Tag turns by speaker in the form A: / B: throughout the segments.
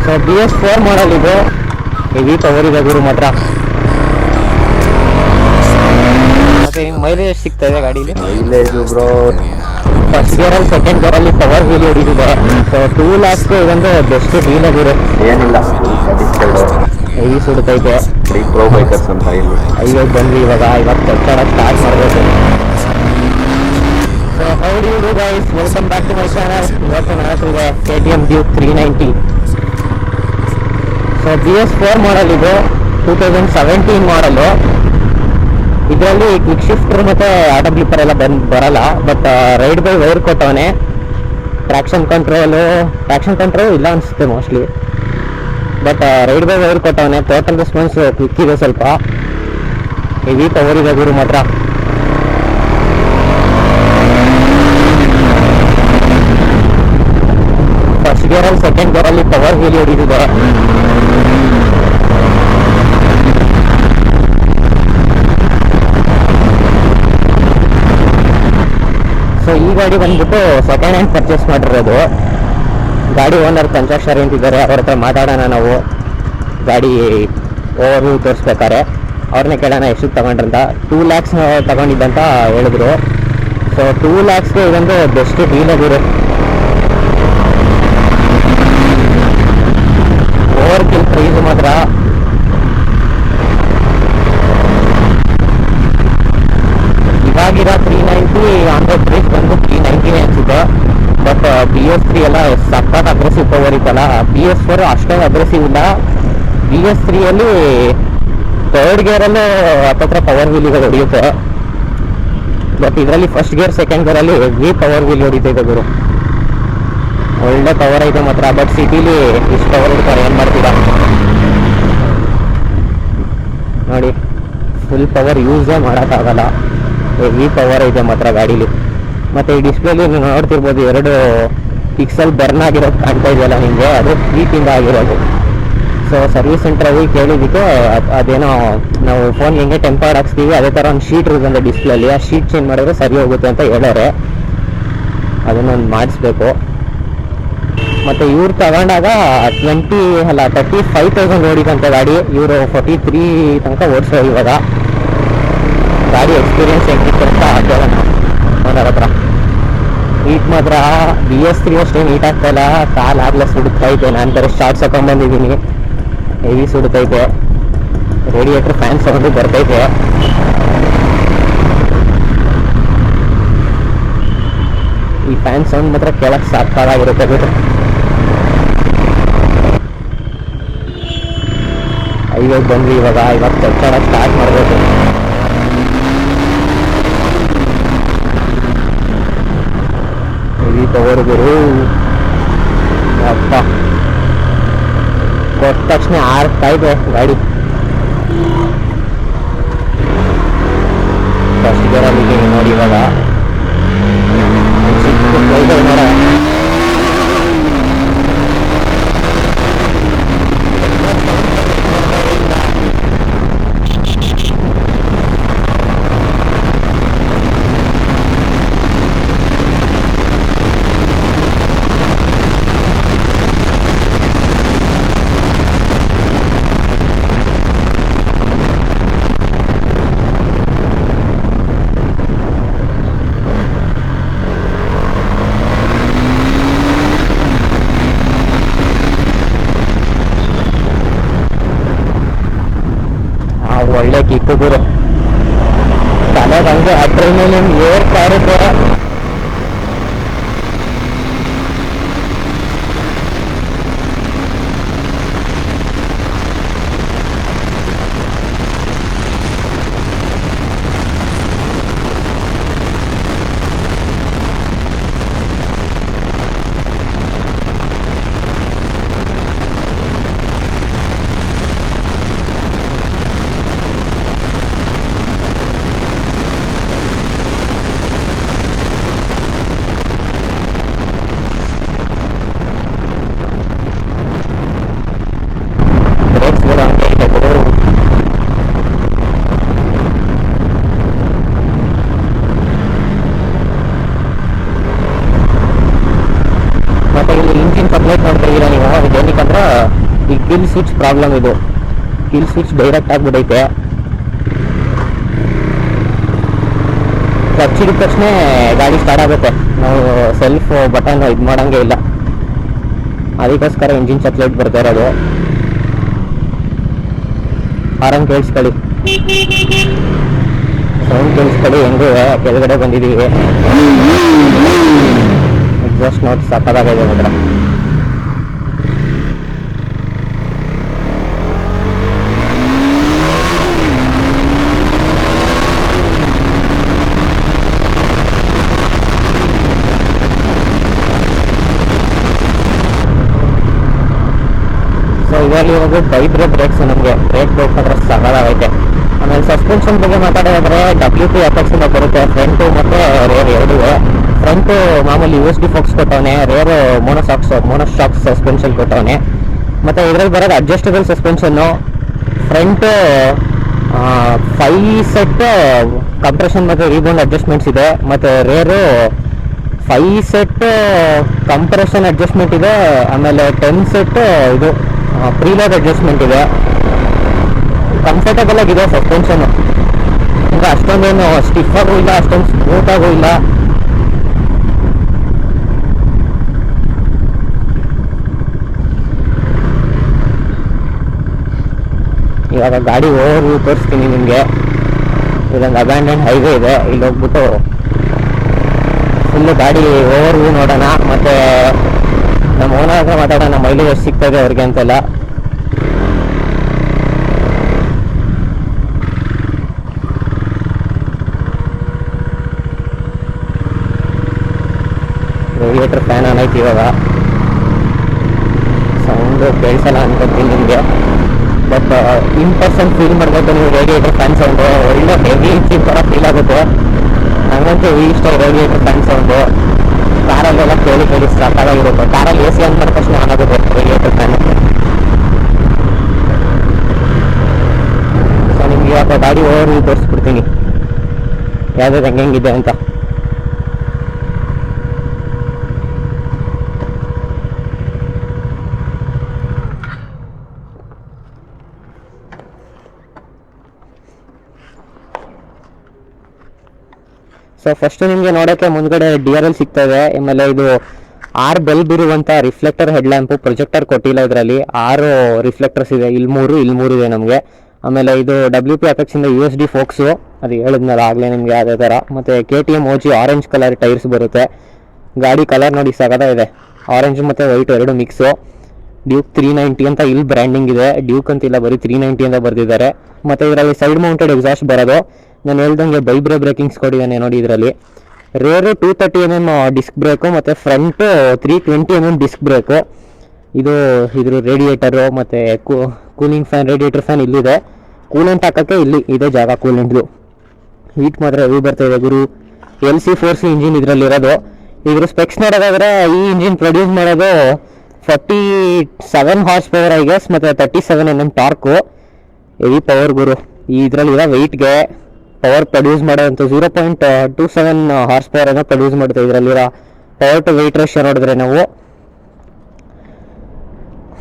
A: So BS4 model ಇದು, heavy power ಇದೆ ಗುರು ಮಾತ್ರ. ಮತ್ತೆ ಮೈಲೇಜ್ ಸಿಗ್ತಾ ಇದೆ ಗಾಡೀಲಿ.
B: ಮೈಲೇಜ್ ಬ್ರೋ
A: ಫಸ್ಟ್ ಗೇರಲ್ಲಿ ಸೆಕೆಂಡ್ ಗೇರಲ್ಲಿ ಪವರ್ ವೀಲ್ ಹೊಡಿತಿದೆ. ಸೊ 2 lakhsಗೆ ಇದೊಂದು ಬೆಸ್ಟ್ ಡೀಲ್ ಆಗಿರೋ
B: ಏನಿಲ್ಲ, ಸ್ಯಾಟಿಸ್ಫೈಡ್.
A: ಹೆವಿ ಸುಡುತ್ತೈತೆ.
B: ಪ್ರೋ ಬೈಕರ್ಸ್ ಅಂತ ಇಲ್ಲಿ
A: ಐವತ್ತು ಬಂದ್ವಿ ಇವಾಗ ಕಚ್ಚಡ ಸ್ಟಾರ್ಟ್ ಮಾಡಬೇಕು. So how do you do guys, welcome back to my channel. ಇವತ್ತು ನಾನಿದೆ KTM Duke 390. So BS4 model ಇದು, 2017 ಮಾಡಲು. ಇದರಲ್ಲಿ ಕ್ವಿಕ್ ಶಿಫ್ಟರ್ ಮತ್ತು ಆಟೋ ಬ್ಲಿಪ್ಪರ್ ಎಲ್ಲ ಬರಲ್ಲ. ಬಟ್ ರೈಡ್ ಬೈ ವೈರ್ ಕೊಟ್ಟವನೆ. ಟ್ರಾಕ್ಷನ್ ಕಂಟ್ರೋಲ್ ಇಲ್ಲ ಅನಿಸುತ್ತೆ mostly. But ride by wire ಕೊಟ್ಟವನೆ. ಟೋಟಲ್ ರೆಸ್ಪಾನ್ಸ್ ಕ್ವಿಕ್ ಇದೆ, ಸ್ವಲ್ಪ ಹೆವಿ ಪವರ್ ಇದೆ ಗುರು ಮಾತ್ರ. ಫಸ್ಟ್ ಗೇರಲ್ಲಿ ಸೆಕೆಂಡ್ ಗೇರಲ್ಲಿ ಪವರ್ ವೀಲ್ ಹೊಡಿತಿದೆ. ಸೊ ಈ ಗಾಡಿ ಬಂದ್ಬಿಟ್ಟು ಸೆಕೆಂಡ್ ಹ್ಯಾಂಡ್ ಪರ್ಚೇಸ್ ಮಾಡಿರೋದು. ಗಾಡಿ ಓನರ್ ಪಂಚಾಕ್ಷರಿ ಅಂತಿದ್ದಾರೆ, ಅವ್ರ ಹತ್ರ ಮಾತಾಡೋಣ ನಾವು. ಗಾಡಿ ಓವರ್ ವ್ಯೂ ತೋರಿಸ್ಬೇಕಾರೆ ಅವ್ರನ್ನೇ ಕೇಳೋಣ ಎಷ್ಟು ತಗೊಂಡ್ರಂತ. 2 lakhs ತಗೊಂಡಿದ್ದಂತ ಹೇಳಿದ್ರು. ಸೊ 2 lakhsಗೆ ಇದೊಂದು ಬೆಸ್ಟ್ ಡೀಲ್ ಆಗಿರೋ. ಓವರ್ ಕಿಲ್ ಪ್ರೈಸ್ ಮಾತ್ರ. ಇವಾಗಿರೋ 390 ಆನ್ ರೋಡ್ ಪ್ರೈಸ್ ಬಂದು 390 ಅನ್ಸುತ್ತೆ. ಬಟ್ BS3 ಎಲ್ಲ ಸಖತ್ ಅಗ್ರೆಸಿವ್ ಪವರ್ ಇತ್ತಲ್ಲ. BS4 ಅಷ್ಟೊಂದು ಅಗ್ರೆಸಿವ್ ಇಲ್ಲ. BS3ಯಲ್ಲಿ ಥರ್ಡ್ ಗೇರಲ್ಲೂ ಹತ್ತತ್ರ ಪವರ್ ವೀಲ್ಗಳು ಹೊಡೆಯುತ್ತೆ. ಬಟ್ ಇದರಲ್ಲಿ ಫಸ್ಟ್ ಗೇರ್ ಸೆಕೆಂಡ್ ಗೇರಲ್ಲಿ ಹೆವಿ ಪವರ್ ವೀಲ್ ಹೊಡಿತೈತೆ ಗುರು. ಒಳ್ಳೆ ಪವರ್ ಐತೆ ಮಾತ್ರ. ಬಟ್ ಸಿಟಿಲಿ ಇಷ್ಟು ಪವರ್ ಇಡ್ತಾರೆ, ಏನು ಮಾಡ್ತೀರಾ ನೋಡಿ. ಫುಲ್ ಪವರ್ ಯೂಸೇ ಮಾಡೋಕ್ಕಾಗಲ್ಲ, ಹೆವಿ ಪವರ್ ಐತೆ ಮಾತ್ರ ಗಾಡೀಲಿ. ಮತ್ತು ಈ ಡಿಸ್ಪ್ಲೇಲಿ ನೀವು ನೋಡ್ತಿರ್ಬೋದು, 2 ಪಿಕ್ಸೆಲ್ ಬರ್ನ್ ಆಗಿರೋದು ಕಾಣ್ತಾ ಇದೆಯಲ್ಲ ನಿಮಗೆ, ಅದು ಹೀಟಿಂದ ಆಗಿರೋದು. ಸೊ ಸರ್ವಿಸ್ ಸೆಂಟ್ರಲ್ಲಿ ಕೇಳಿದ್ದಕ್ಕೆ ಅದೇನೋ ನಾವು ಫೋನ್ ಹೆಂಗೆ ಟೆಂಪರ್ಡ್ ಹಾಕ್ಸ್ತೀವಿ ಅದೇ ಥರ ಒಂದು ಶೀಟ್ ಇರುತ್ತೆ ಡಿಸ್ಪ್ಲೇಲಿ, ಆ ಶೀಟ್ ಚೇಂಜ್ ಮಾಡಿದ್ರೆ ಸರಿ ಹೋಗುತ್ತೆ ಅಂತ ಹೇಳೋರೆ. ಅದನ್ನೊಂದು ಮಾಡಿಸ್ಬೇಕು. ಮತ್ತು ಇವ್ರು ತಗೊಂಡಾಗ 35,000 ಓಡಿದಂಥ ಗಾಡಿ, ಇವರು 43 ತನಕ ಓಡಿಸೋ ಇವಾಗ. ಗಾಡಿ ಎಕ್ಸ್ಪೀರಿಯನ್ಸ್ ಹೆಂಗಿತ್ತು ಅಂತ ಕೇಳೋಣ ಓನರ್ ಹತ್ರ. ಹೀಟ್ ಮಾತ್ರ BS3 ಅಷ್ಟೇ ನೀಟ್ ಆಗ್ತಾಯಿಲ್ಲ, ಕಾಲಾಗಲೇ ಸುಡುತ್ತೈತೆ. ನಾನು ಬೇರೆ ಶಾರ್ಟ್ಸ್ ಹಾಕೊಂಡ್ಬಂದಿದ್ದೀನಿ, ಹೆವಿ ಸುಡುತ್ತೈತೆ. ರೇಡಿಯೇಟರ್ ಫ್ಯಾನ್ ಸೌಂಡು ಬರ್ತೈತೆ. ಈ ಫ್ಯಾನ್ ಸೌಂಡ್ ಮಾತ್ರ ಕೇಳಕ್ಕೆ ಸಾಕಾಗಿರುತ್ತೆ ಬಿಟ್ಟು. ಐವತ್ತು ಬಂದ್ವಿ ಇವಾಗ ಕಚ್ಚಡ ಸ್ಟಾರ್ಟ್ ಮಾಡಬೇಕು. ಹೆವಿ ಪವರ್ ಗುರು ಅಪ್ಪ. ಕೊಟ್ಟ ತಕ್ಷಣ ಆರ್ತಾ ಇದೆ ಗಾಡಿ. ಫಸ್ಟ್ ಗೇರಲ್ಲಿ ನೋಡಿ ಇವಾಗ ನೋಡ. ಒಳ್ಳೆ ಕಿಕ್ಕು ಗುರು. ತಲೆಗೆ ಹಂಗೆ ಅಡ್ರೆನಲಿನ್ ಏರ್ತಾ ಇರುತ್ತೆ. ಕಿಲ್ ಸ್ವಿಚ್ ಪ್ರಾಬ್ಲಮ್ ಇದು. ಕಿಲ್ ಸ್ವಿಚ್ ಡೈರೆಕ್ಟ್ ಆಗಿಬಿಡೈತೆ. ಕ್ಲಚ್ ಹಿಡಿದ ತಕ್ಷಣ ಗಾಡಿ ಸ್ಟಾರ್ಟ್ ಆಗುತ್ತೆ. ನಾವು ಸೆಲ್ಫ್ ಬಟನ್ ಇದು ಮಾಡೋಂಗೆ ಇಲ್ಲ. ಅದಕ್ಕೋಸ್ಕರ ಇಂಜಿನ್ ಚಾಕ್ಲೇಟ್ ಬರ್ತಾ ಇರೋದು. ಹಾರನ್ ಕೇಳಿಸ್ಕೊಳ್ಳಿ, ಸೌಂಡ್ ಕೇಳಿಸ್ಕೊಳ್ಳಿ. ಹೆಂಗೂ ಕೆಳಗಡೆ ಬಂದಿದ್ದೀವಿ. ಎಕ್ಸಾಸ್ಟ್ ನೋಡಿ ಸಕ್ಕತ್ತಾಗಿದೆ ಮಾತ್ರ. ಸೊ ಇದರಲ್ಲಿ ಇವಾಗ ವೈಬ್ರೇಟ್ ಬ್ರೇಕ್ಸ್, ನಮಗೆ ಬ್ರೇಕ್ ಬೇಕಾದ್ರೆ ಸಗದಾಗೈತೆ. ಆಮೇಲೆ ಸಸ್ಪೆನ್ಷನ್ ಬಗ್ಗೆ ಮಾತಾಡೋದಾದ್ರೆ WP ಅಪೆಕ್ಸ್ ಇಂದ ಬರುತ್ತೆ, ಫ್ರಂಟು ಮತ್ತು ರೇರ್ ಎರಡೂ. ಫ್ರಂಟು ಮಾಮೂಲಿ USD ಫೋಕ್ಸ್ ಕೊಟ್ಟವನೆ, ರೇರ್ ಮೋನೋಶಾಕ್ ಸಸ್ಪೆನ್ಷನ್ ಕೊಟ್ಟವನೆ. ಮತ್ತು ಇದರಲ್ಲಿ ಬರೋದು ಅಡ್ಜಸ್ಟಬಲ್ ಸಸ್ಪೆನ್ಷನ್ನು. ಫ್ರಂಟು 5 ಸೆಟ್ ಕಂಪ್ರೆಷನ್ ಮತ್ತು ರೀಬೌಂಡ್ ಅಡ್ಜಸ್ಟ್ಮೆಂಟ್ಸ್ ಇದೆ. ಮತ್ತು ರೇರು 5 ಸೆಟ್ ಕಂಪ್ರೆಷನ್ ಅಡ್ಜಸ್ಟ್ಮೆಂಟ್ ಇದೆ. ಆಮೇಲೆ 10 ಸೆಟ್ ಇದು ಪ್ರೀಲೋಡ್ ಅಡ್ಜಸ್ಟ್ಮೆಂಟ್ ಇದೆ. ಕಂಫರ್ಟಬಲ್ ಆಗಿದೆ ಸಸ್ಪೆನ್ಷನ್ನು. ಅಂದರೆ ಅಷ್ಟೊಂದೇನು ಸ್ಟಿಫ್ ಆಗೂ ಇಲ್ಲ, ಅಷ್ಟೊಂದು ಸ್ಮೂತ್ ಆಗೂ ಇಲ್ಲ. ಇವಾಗ ಗಾಡಿ ಓವರ್ ವ್ಯೂ ತೋರಿಸ್ತೀನಿ ನಿಮಗೆ. ಇದೊಂದು ಅಬ್ಯಾಂಡೆಂಡ್ ಹೈವೇ ಇದೆ. ಇಲ್ಲಿ ಹೋಗ್ಬಿಟ್ಟು ಫುಲ್ಲು ಗಾಡಿ ಓವರ್ ವ್ಯೂ ನೋಡೋಣ. ಮತ್ತು ನಮ್ಮ ಓನರ್ ಹತ್ರ ಮಾತಾಡೋಣ, ಮೈಲೇಜ್ ಎಷ್ಟು ಸಿಗ್ತದೆ ಅವ್ರಿಗೆ ಅಂತೆಲ್ಲ. ರೇಡಿಯೇಟರ್ ಫ್ಯಾನ್ ಆನ್ ಐತಿ. ಇವಾಗ ಸೌಂಡು ಕೇಳಿಸಲ್ಲ ಅನ್ಕೊತೀನಿ ನಿಮಗೆ, ಬಟ್ ಇನ್ ಪರ್ಸನ್ ಫೀಲ್ ಮಾಡಬೇಕು ನೀವು. ರೇಡಿಯೇಟರ್ ಫ್ಯಾನ್ ಸೌಂಡು ಒಳ್ಳೆ ಹೆವಿ ಇಂಚಿನ ಥರ ಫೀಲ್ ಆಗುತ್ತೆ. ನನಗಂತೂ ಇಷ್ಟ ರೇಡಿಯೇಟರ್ ಫ್ಯಾನ್ ಸೌಂಡು. ಕಾರಲ್ಲೆಲ್ಲ ಕೇಳಿ ಸಾಕಾಗಿರುತ್ತೆ. ಕಾರಲ್ಲಿ AC ಆನ್ ಮಾಡಿದ ತಕ್ಷಣ ಆನ್ ಆಗುತ್ತೆ ರೇಡಿಯೇಟರ್ ಫ್ಯಾನ್. ಸೊ ನಿಮ್ಗೆ ಇವಾಗ ಗಾಡಿ ಓವರ್ ವ್ಯೂ ತೋರಿಸ್ಬಿಡ್ತೀನಿ ಯಾವ್ದು ಹೆಂಗಿದೆ ಅಂತ. ಸೊ ಫಸ್ಟ್ ನಿಮಗೆ ನೋಡೋಕ್ಕೆ ಮುಂದ್ಗಡೆ DRL ಸಿಗ್ತದೆ. ಆಮೇಲೆ ಇದು 6 ಬಲ್ಬ್ ಇರುವಂಥ ರಿಫ್ಲೆಕ್ಟರ್ ಹೆಡ್ ಲ್ಯಾಂಪು. ಪ್ರೊಜೆಕ್ಟರ್ ಕೊಟ್ಟಿಲ್ಲ ಇದರಲ್ಲಿ. 6 ರಿಫ್ಲೆಕ್ಟರ್ಸ್ ಇದೆ. ಇಲ್ಲಿ 3 ಇದೆ ನಮಗೆ. ಆಮೇಲೆ ಇದು WP ಅಪೆಕ್ಸ್ ಇಂದ USD ಫೋಕ್ಸು, ಅದು ಹೇಳಿದ್ನಲ್ಲ ಆಗಲೇ ನಿಮಗೆ ಅದೇ ಥರ. ಮತ್ತು KTM OG orange colour tyres ಬರುತ್ತೆ. ಗಾಡಿ ಕಲರ್ ನೋಡಿ ಸಗದ ಇದೆ, ಆರೆಂಜ್ ಮತ್ತು ವೈಟ್ ಎರಡು ಮಿಕ್ಸು. ಡ್ಯೂಕ್ 390 ಅಂತ ಇಲ್ಲಿ ಬ್ರ್ಯಾಂಡಿಂಗ್ ಇದೆ. ಡ್ಯೂಕ್ ಅಂತಿಲ್ಲ, ಬರೀ 390 ಅಂತ ಬರೆದಿದ್ದಾರೆ. ಮತ್ತು ಇದರಲ್ಲಿ ಸೈಡ್ ಮೌಂಟೆಡ್ ಎಕ್ಸಾಸ್ಟ್ ಬರೋದು. ನಾನು ಹೇಳ್ದಂಗೆ ವೈಬ್ರೇಟ್ ಬ್ರೇಕಿಂಗ್ಸ್ ಕೊಟ್ಟಿದ್ದಾನೆ ನೋಡಿ ಇದರಲ್ಲಿ. ರೇರು 230 mm ಡಿಸ್ಕ್ ಬ್ರೇಕು ಮತ್ತು ಫ್ರಂಟು 320 mm ಡಿಸ್ಕ್ ಬ್ರೇಕು. ಇದ್ರ ರೇಡಿಯೇಟರು ಮತ್ತು ಕೂಲಿಂಗ್ ಫ್ಯಾನ್, ರೇಡಿಯೇಟರ್ ಫ್ಯಾನ್ ಇಲ್ಲಿದೆ. ಕೂಲೆಂಟ್ ಹಾಕೋಕ್ಕೆ ಇಲ್ಲಿ ಇದೆ ಜಾಗ ಕೂಲೆಂಟ್ದು. ಹೀಟ್ ಮಾತ್ರ ಹೆವಿ ಬರ್ತಾ ಇದೆ ಗುರು. LC4C engine ಇದರಲ್ಲಿರೋದು. ಇದ್ರ ಸ್ಪೆಕ್ಸ್ ನೋಡೋದಾದ್ರೆ ಈ ಇಂಜಿನ್ ಪ್ರೊಡ್ಯೂಸ್ ಮಾಡೋದು 47 ಹಾರ್ಸ್ ಪವರ್ ಐ ಗೆಸ್, ಮತ್ತು 37 mm ಟಾರ್ಕು. ಹೆವಿ ಪವರ್ ಗುರು. ಇದರಲ್ಲಿರೋ ವೆಯ್ಟ್ಗೆ ಪವರ್ ಪ್ರೊಡ್ಯೂಸ್ ಮಾಡೋದಂತ 0.27 ಹಾರ್ಸ್ ಪವರ್ ಅನ್ನು ಪ್ರೊಡ್ಯೂಸ್ ಮಾಡುತ್ತೆ. ಇದರಲ್ಲಿರೋ ಪವರ್ ಟು ವೆಯ್ಟ್ ರೇಷಿಯೋ ನೋಡಿದ್ರೆ ನಾವು.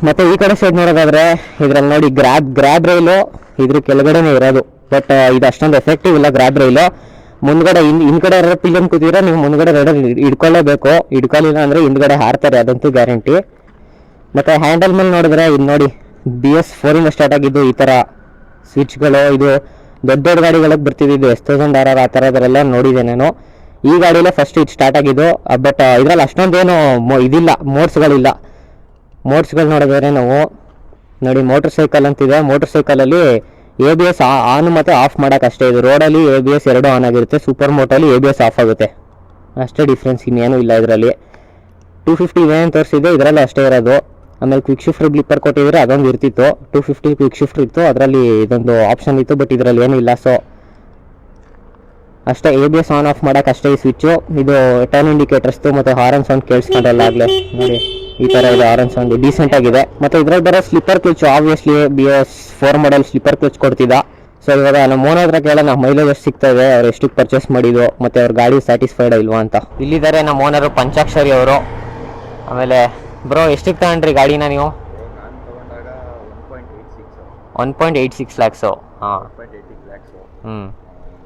A: ಮತ್ತು ಈ ಕಡೆ ಸೈಡ್ ನೋಡೋದಾದ್ರೆ ಇದರಲ್ಲಿ ನೋಡಿ ಗ್ರ್ಯಾಬ್ ರೈಲು ಇದ್ರ ಕೆಳಗಡೆನೇ ಇರೋದು. ಬಟ್ ಇದು ಅಷ್ಟೊಂದು ಎಫೆಕ್ಟಿವ್ ಇಲ್ಲ ಗ್ರ್ಯಾಬ್ ರೈಲು. ಮುಂದ್ಗಡೆ ಹಿಂದ್ಗಡೆ ಎರಡು ಪಿಲ್ಲನ್ ಕೂತಿದ್ರೆ ನೀವು ಮುಂದ್ಗಡೆ ಎರಡು ಹಿಡ್ಕೊಳ್ಳೇಬೇಕು. ಹಿಡ್ಕೊಳ್ಳಿಲ್ಲ ಅಂದರೆ ಹಿಂದ್ಗಡೆ ಹಾರ್ತಾರೆ, ಅದಂತೂ ಗ್ಯಾರಂಟಿ. ಮತ್ತು ಹ್ಯಾಂಡಲ್ ಮೇಲೆ ನೋಡಿದ್ರೆ ಇದು ನೋಡಿ BS4 ಇಂದ ಸ್ಟಾರ್ಟ್ ಆಗಿದ್ದು ಈ ಥರ ಸ್ವಿಚ್ಗಳು. ಇದು ದೊಡ್ಡ ಗಾಡಿಗಳಿಗೆ ಬರ್ತಿದ್ದು S1000RR ಆ ಥರದ್ರೆಲ್ಲ ನೋಡಿದೆ ನಾನು. ಈ ಗಾಡಿಯಲ್ಲೇ ಫಸ್ಟ್ ಇದು ಸ್ಟಾರ್ಟ್ ಆಗಿದ್ದು. ಬಟ್ ಇದರಲ್ಲಿ ಅಷ್ಟೊಂದೇನು ಇದಿಲ್ಲ, ಮೋಡ್ಸ್ಗಳಿಲ್ಲ. ಮೋಡ್ಸ್ಗಳು ನೋಡಿದ್ರೆ ನಾವು ನೋಡಿ ಮೋಟರ್ ಸೈಕಲ್ ಅಂತಿದೆ. ಮೋಟರ್ ಸೈಕಲಲ್ಲಿ ABS ಆನ್ ಮತ್ತು ಆಫ್ ಮಾಡೋಕ್ಕಷ್ಟೇ. ಇದು ರೋಡಲ್ಲಿ ABS ಎರಡು ಆನ್ ಆಗಿರುತ್ತೆ, ಸೂಪರ್ ಮೋಟಲ್ಲಿ ABS ಆಫ್ ಆಗುತ್ತೆ ಅಷ್ಟೇ ಡಿಫ್ರೆನ್ಸ್, ಇನ್ನೇನು ಇಲ್ಲ ಇದರಲ್ಲಿ. 250 ಏನು ತೋರಿಸಿದೆ, ಇದರಲ್ಲಿ ಅಷ್ಟೇ ಇರೋದು. ಆಮೇಲೆ ಕ್ವಿಕ್ ಶಿಫ್ಟರ್ ಬ್ಲಿಪ್ಪರ್ ಕೊಟ್ಟಿದ್ರೆ ಅದೊಂದು ಇರ್ತಿತ್ತು. 250 ಕ್ವಿಕ್ ಶಿಫ್ಟರ್ ಇತ್ತು, ಅದರಲ್ಲಿ ಇದೊಂದು ಆಪ್ಷನ್ ಇತ್ತು. ಬಟ್ ಇದರಲ್ಲಿ ಏನೂ ಇಲ್ಲ. ಸೊ ಅಷ್ಟೇ, ABS ಆನ್ ಆಫ್ ಮಾಡೋಕೆ ಅಷ್ಟೇ ಈ ಸ್ವಿಚ್ಚು. ಇದು ಟರ್ನ್ ಇಂಡಿಕೇಟರ್ಸ್ತು ಮತ್ತು ಹಾರನ್ ಸೌಂಡ್ ಕೇಳಿಸ್ಕೊಂಡಲ್ಲ ಆಗಲೇ ನೋಡಿ ಈ ಥರ ಇದೆ. ಹಾರನ್ ಸೌಂಡ್ ಡೀಸೆಂಟ್ ಆಗಿದೆ. ಮತ್ತು ಇದರಲ್ಲಿ ಬರೋ slipper clutch obviously BS4 model slipper clutch ಕೊಡ್ತಿದ್ದ. ಸೊ ಇವಾಗ ನಮ್ಮ ಓನರ್ ಹತ್ರ ಕೇಳೋಣ ಮೈಲೇಜ್ ಎಷ್ಟು ಸಿಗ್ತದೆ, ಅವ್ರು ಎಷ್ಟಕ್ಕೆ ಪರ್ಚೇಸ್ ಮಾಡಿದ್ದು, ಮತ್ತು ಅವ್ರ ಗಾಡಿ ಸ್ಯಾಟಿಸ್ಫೈಡ್ ಇಲ್ವಾ ಅಂತ. ಇಲ್ಲಿದ್ದಾರೆ ನಮ್ಮ ಓನರು ಪಂಚಾಕ್ಷರಿ ಅವರು. ಆಮೇಲೆ ಬ್ರೋ ಎಷ್ಟಕ್ಕೆ ತಗೊಂಡ್ರಿ ಗಾಡಿನ ನೀವು?
B: ನಾನು ತಗೊಂಡಾಗ
A: 1.86 ಲ್ಯಾಕ್ಸು. ಹಾಂ.
B: 1.86 ಲ್ಯಾಕ್ಸು.
A: ಹ್ಞೂ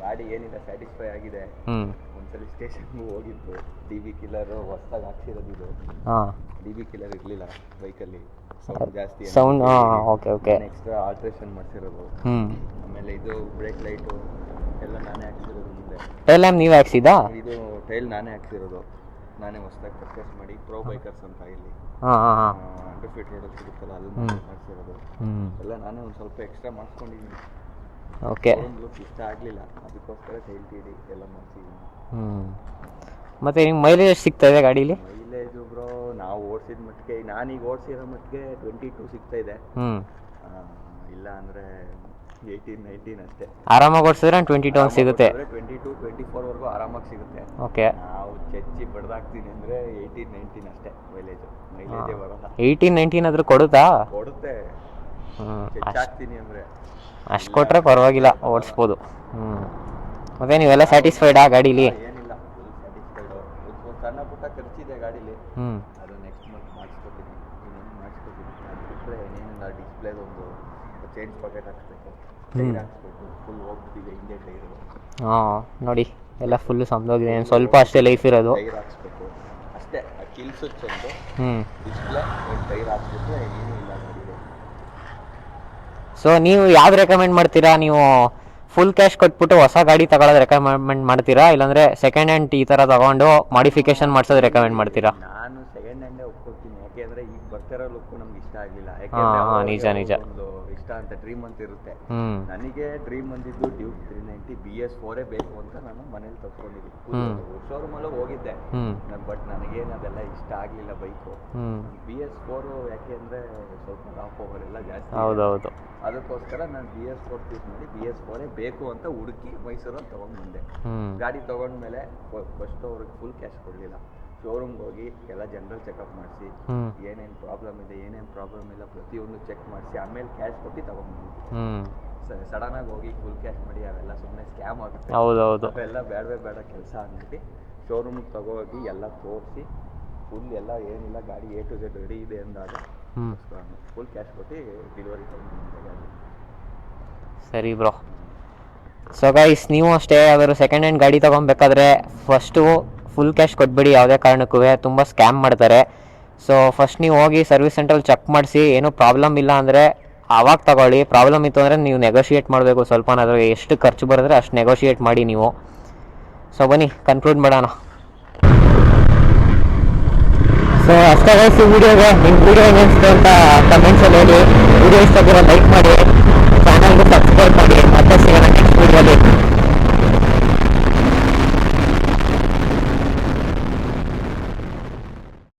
B: ಗಾಡಿ ಏನಿಲ್ಲ ಸ್ಯಾಟಿಸ್ಫೈ ಆಗಿದೆ.
A: ಹ್ಞೂ
B: ಒಂದ್ಸಲ ಸ್ಟೇಷನ್ಗೂ ಹೋಗಿತ್ತು. DB ಕಿಲ್ಲರು ಹೊಸ್ದಾಗಿ ಹಾಕ್ಸಿರೋದು ಇದು.
A: ಹಾಂ.
B: DB ಕಿಲ್ಲರ್ ಇರಲಿಲ್ಲ ಬೈಕಲ್ಲಿ, ಸೌಂಡ್ ಜಾಸ್ತಿ.
A: Sound okay okay.
B: Extra alteration ಮಾಡಿಸಿರೋದು.
A: ಹ್ಞೂ.
B: ಆಮೇಲೆ ಇದು ಬ್ರೇಕ್ ಲೈಟು ಎಲ್ಲ ನಾನೇ ಹಾಕ್ಸಿರೋದು ಮುಂದೆ.
A: ಟೈಲ್ ಲ್ಯಾಂಪ್ ನೀವೇ ಹಾಕ್ಸಿದ್ದಾ?
B: ಇದು ಟೈಲ್ ನಾನೇ ಹಾಕ್ಸಿರೋದು. ನಾನೇ ಹೊಸ್ದಾಗಿ ಪರ್ಚೇಸ್ ಮಾಡಿ ಪ್ರೋ ಬೈಕರ್ಸ್ ಅಂತ ಇಲ್ಲಿ
A: ಹಾಂ ಹಾಂ ಹಾಂ
B: ಅಂಡರ್ಫೀಟ್ ರೋಡಲ್ಲಿ ಸಿಗುತ್ತಲ್ಲ ಅಲ್ಲಿ ಮಾಡಿಸಿರೋದು. ಎಲ್ಲ ನಾನೇ ಒಂದು ಸ್ವಲ್ಪ ಎಕ್ಸ್ಟ್ರಾ ಮಾಡಿಸ್ಕೊಂಡಿದ್ದೀನಿ.
A: ಓಕೆ.
B: ಲುಕ್ ಇಷ್ಟ ಆಗಲಿಲ್ಲ, ಅದಕ್ಕೋಸ್ಕರ ಟೈಲ್ ಟಿಡಿ ಎಲ್ಲ ಮಾಡಿಸಿದ್ದೀನಿ.
A: ಮತ್ತು ನಿಮ್ಗೆ ಮೈಲೇಜ್ ಎಷ್ಟು ಸಿಗ್ತಾಯಿದೆ ಗಾಡೀಲಿ?
B: ಮೈಲೇಜು ಬ್ರೋ ನಾವು ಓಡಿಸಿದ ಮಟ್ಟಿಗೆ, ನಾನೀಗ ಓಡಿಸಿರೋ ಮಟ್ಟಿಗೆ 22 ಸಿಗ್ತಾ ಇದೆ. ಇಲ್ಲ ಅಂದರೆ 18-19 ಅಷ್ಟೇ.
A: ಆರಾಮಾಗಿ ಓಡಿಸಿದ್ರೆ 22 ಸಿಗುತ್ತೆ.
B: 22-24ವರೆಗೂ ಆರಾಮಾಗಿ ಸಿಗುತ್ತೆ.
A: ಓಕೆ.
B: ನಾವು ಚೆಚ್ಚಿ ಬಡ್ದಾಕ್ತೀನಿ ಅಂದರೆ 18-19 ಅಷ್ಟೇ ಮೈಲೇಜೇ ಬರೋಲ್ಲ.
A: 18-19 ಆದರೂ ಕೊಡುತ್ತಾ?
B: ಕೊಡುತ್ತೆ. ಚೆಚ್ಚಾಕ್ತೀನಿ ಅಂದರೆ
A: ಅಷ್ಟು ಕೊಟ್ಟರೆ ಪರವಾಗಿಲ್ಲ, ಓಡಿಸ್ಬೋದು. ಮತ್ತು ನೀವೆಲ್ಲ ಸ್ಯಾಟಿಸ್ಫೈಡಾ ಗಾಡೀಲಿ?
B: ಏನಿಲ್ಲ, ಫುಲ್ ಸ್ಯಾಟಿಸ್ಫೈಡು. ಒಂದು ಸಣ್ಣ ಪುಟ್ಟ ಖರ್ಚಿದೆ ಗಾಡೀಲಿ, ಅದು ನೆಕ್ಸ್ಟ್ ಮಂತ್ ಮಾಡಿಸ್ಕೊತೀನಿ. ಅದು ಬಿಟ್ಟರೆ ಏನೇನಿಲ್ಲ. ಡಿಸ್ಪ್ಲೇದೊಂದು ಚೇಂಜ್ ಪಾಕೆಟ್ ಹಾಕ್ಸ್ಬೇಕು, ಟೈರ್ ಹಾಕ್ಸ್ಬೇಕು. ಫುಲ್ ಹೋಗ್ಬಿಟ್ಟಿದೆ ಹಿಂದೆ ಟೈರು.
A: ಹಾಂ ನೋಡಿ, ಎಲ್ಲ ಫುಲ್ಲು ಸಮದೋಗಿದೆ, ಸ್ವಲ್ಪ ಅಷ್ಟೇ ಲೈಫ್ ಇರೋದು.
B: ಟೈರ್ ಹಾಕ್ಸ್ಬೇಕು ಅಷ್ಟೇ. ಕಿಲ್ ಸ್ವಿಚ್ ಒಂದು, ಡಿಸ್ಪ್ಲೇ, ಒಂದು ಟೈರ್ ಹಾಕ್ಸ್ಬಿಟ್ರೆ ಏನೂ ಇಲ್ಲ ಗಾಡಿಗೆ.
A: ಸೊ ನೀವು ಯಾವ್ದು ರೆಕಮೆಂಡ್ ಮಾಡ್ತೀರಾ? ನೀವು ಫುಲ್ ಕ್ಯಾಶ್ ಕೊಟ್ಬಿಟ್ಟು ಹೊಸ ಗಾಡಿ ತಗೊಳ್ಳೋದು ರೆಕಮೆಂಡ್ ಮಾಡ್ತೀರಾ, ಇಲ್ಲಾಂದರೆ ಸೆಕೆಂಡ್ ಹ್ಯಾಂಡ್ ಈ ಥರ ತಗೊಂಡು ಮಾಡಿಫಿಕೇಶನ್ ಮಾಡಿಸೋದು ರೆಕಮೆಂಡ್ ಮಾಡ್ತೀರಾ?
B: ನಾನು ಸೆಕೆಂಡ್ ಹ್ಯಾಂಡೇ ಒಪ್ಕೊಳ್ತೀನಿ. ಯಾಕೆಂದರೆ ಈಗ ಬರ್ತಿರೋ ಲುಕ್ಕು ನಮ್ಗೆ ಇಷ್ಟ ಆಗಲಿಲ್ಲ.
A: ನಿಜ ನಿಜ.
B: ಒಂದು ಇಷ್ಟ ಅಂತ ಡ್ರೀಮ್ ಅಂತ ಇರುತ್ತೆ. ನನಗೆ ಡ್ರೀಮ್ ಅಂದಿದ್ದು ಡ್ಯೂಕ್ 390 BS4 ಬೇಕು ಅಂತ ನಾನು ಮನೇಲಿ ತಗೊಂಡಿದ್ದೀನಿ. ಶೋರೂಮಲ್ಲೂ ಹೋಗಿದ್ದೆ, ಬಟ್ ನನಗೇನು ಅದೆಲ್ಲ ಇಷ್ಟ ಆಗಲಿಲ್ಲ ಬೈಕು. BS4 ಯಾಕೆ ಅಂದರೆ ಸ್ವಲ್ಪ ಟಾಪ್ ಪವರ್ ಎಲ್ಲ ಜಾಸ್ತಿ.
A: ಹೌದೌದು.
B: ಅದಕ್ಕೋಸ್ಕರ ನಾನು BS4 ಚೂಸ್ ಮಾಡಿ BS4 ಬೇಕು ಅಂತ ಹುಡುಕಿ ಮೈಸೂರಲ್ಲಿ ತೊಗೊಂಡು ಬಂದೆ. ಗಾಡಿ ತೊಗೊಂಡ್ಮೇಲೆ ಫಸ್ಟ್ ಅವ್ರಿಗೆ ಫುಲ್ ಕ್ಯಾಶ್ ಕೊಡಲಿಲ್ಲ. ಶೋರೂಮ್ಗೆ ಹೋಗಿ ಎಲ್ಲ ಜನರಲ್ ಚೆಕಪ್ ಮಾಡಿಸಿ ಏನೇನು ಪ್ರಾಬ್ಲಮ್ ಇದೆ, ಏನೇನು ಪ್ರಾಬ್ಲಮ್ ಇಲ್ಲ ಪ್ರತಿಯೊಂದು ಚೆಕ್ ಮಾಡಿಸಿ ಆಮೇಲೆ ಕ್ಯಾಶ್ ಕೊಟ್ಟು ತೊಗೊಂಡ್ಬಂದಿದ್ವಿ. ಸಡನ್ನಾಗಿ ಹೋಗಿ ಫುಲ್ ಕ್ಯಾಶ್ ಮಾಡಿ ಅವೆಲ್ಲ ಸುಮ್ಮನೆ ಸ್ಕ್ಯಾಮ್ ಆಗುತ್ತೆ.
A: ಹೌದೌದು.
B: ಅವೆಲ್ಲ ಬೇಡ ಕೆಲಸ ಅಂದ್ಬಿಟ್ಟು ಶೋರೂಮಿಗೆ ತಗೋಗಿ ಎಲ್ಲ ತೋರಿಸಿ ಫುಲ್ ಎಲ್ಲ ಏನಿಲ್ಲ ಗಾಡಿ A to Z ರೆಡಿ ಇದೆ ಅಂದಾಗ ಫುಲ್ ಕ್ಯಾಶ್ ಕೊಟ್ಟು ಡೆಲಿವರಿ ತೊಗೊಂಡು ಗಾಡಿ.
A: ಸರಿ ಬ್ರೋ. ಸೊ ಗೈಸ್, ನೀವು ಅಷ್ಟೇ ಯಾವ್ದಾದ್ರು ಸೆಕೆಂಡ್ ಹ್ಯಾಂಡ್ ಗಾಡಿ ತೊಗೊಬೇಕಾದ್ರೆ ಫಸ್ಟು ಫುಲ್ ಕ್ಯಾಶ್ ಕೊಟ್ಬಿಡಿ, ಯಾವುದೇ ಕಾರಣಕ್ಕೂ ತುಂಬ ಸ್ಕ್ಯಾಮ್ ಮಾಡ್ತಾರೆ. ಸೊ ಫಸ್ಟ್ ನೀವು ಹೋಗಿ ಸರ್ವಿಸ್ ಸೆಂಟ್ರಲ್ಲಿ ಚೆಕ್ ಮಾಡಿಸಿ, ಏನೂ ಪ್ರಾಬ್ಲಮ್ ಇಲ್ಲ ಅಂದರೆ ಆವಾಗ ತಗೊಳ್ಳಿ. ಪ್ರಾಬ್ಲಮ್ ಇತ್ತು ಅಂದರೆ ನೀವು ನೆಗೋಷಿಯೇಟ್ ಮಾಡಬೇಕು ಸ್ವಲ್ಪನಾದರೂ. ಎಷ್ಟು ಖರ್ಚು ಬರೆದ್ರೆ ಅಷ್ಟು ನೆಗೋಷಿಯೇಟ್ ಮಾಡಿ ನೀವು. ಸೊ ಬನ್ನಿ ಕನ್ಕ್ಲೂಡ್ ಮಾಡೋಣ. ಸೊ ಅಷ್ಟೇ ಗೈಸ್ ಈ ವಿಡಿಯೋಗೆ. ನಿಮ್ಮ ವಿಡಿಯೋ ಏನಿಸ್ತು ಅಂತ ಕಮೆಂಟ್ಸಲ್ಲಿ ಹೇಳಿ. ವಿಡಿಯೋ ಇಷ್ಟ ಲೈಕ್ ಮಾಡಿ.